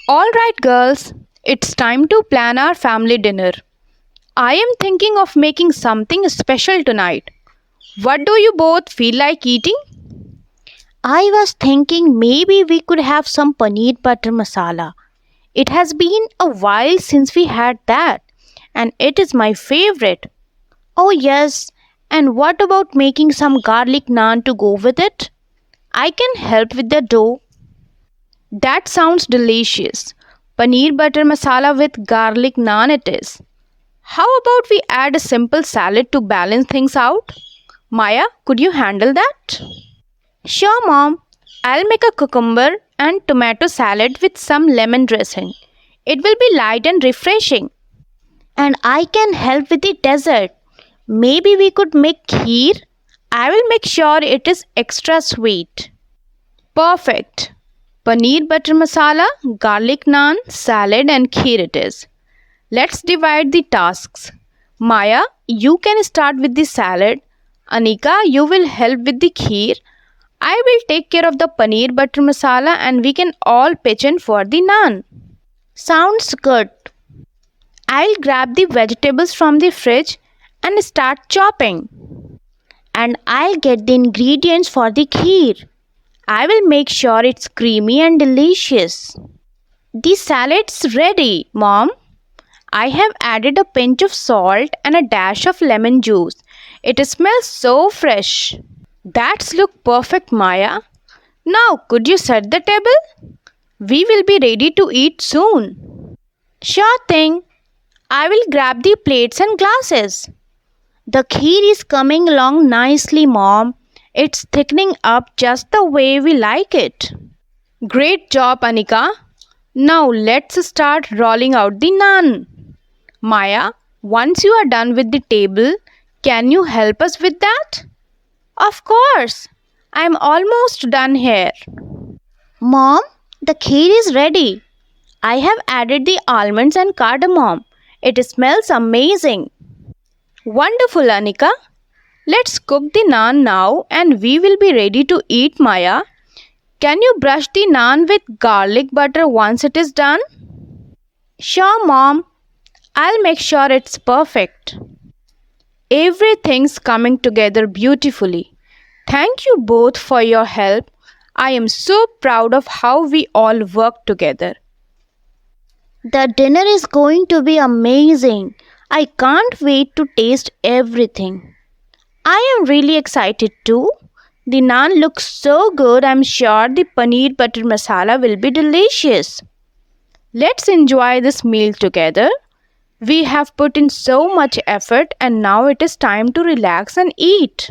All right, girls, it's time to plan our family dinner. I am thinking of making something special tonight. What do you both feel like eating? I was thinking maybe we could have some paneer butter masala. It has been a while since we had that, and it is my favorite. Oh, yes, and what about making some garlic naan to go with it? I can help with the dough. That sounds delicious. Paneer butter masala with garlic naan it is. How about we add a simple salad to balance things out? Maya, could you handle that? Sure, Mom. I'll make a cucumber and tomato salad with some lemon dressing. It will be light and refreshing. And I can help with the dessert. Maybe we could make kheer. I will make sure it is extra sweet. Perfect. Paneer butter masala, garlic naan, salad and kheer it is. Let's divide the tasks. Maya, you can start with the salad. Anika, you will help with the kheer. I will take care of the paneer butter masala and we can all pitch in for the naan. Sounds good. I'll grab the vegetables from the fridge and start chopping. And I'll get the ingredients for the kheer. I will make sure it's creamy and delicious. The salad's ready, Mom. I have added a pinch of salt and a dash of lemon juice. It smells so fresh. That's look perfect, Maya. Now, could you set the table? We will be ready to eat soon. Sure thing. I will grab the plates and glasses. The kheer is coming along nicely, Mom. It's thickening up just the way we like it. Great job, Anika. Now let's start rolling out the naan. Maya, once you are done with the table, can you help us with that? Of course. I'm almost done here. Mom, the kheer is ready. I have added the almonds and cardamom. It smells amazing. Wonderful, Anika. Let's cook the naan now and we will be ready to eat, Maya. Can you brush the naan with garlic butter once it is done? Sure, Mom. I'll make sure it's perfect. Everything's coming together beautifully. Thank you both for your help. I am so proud of how we all work together. The dinner is going to be amazing. I can't wait to taste everything. I am really excited too. The naan looks so good. I'm sure the paneer butter masala will be delicious. Let's enjoy this meal together. We have put in so much effort and now it is time to relax and eat.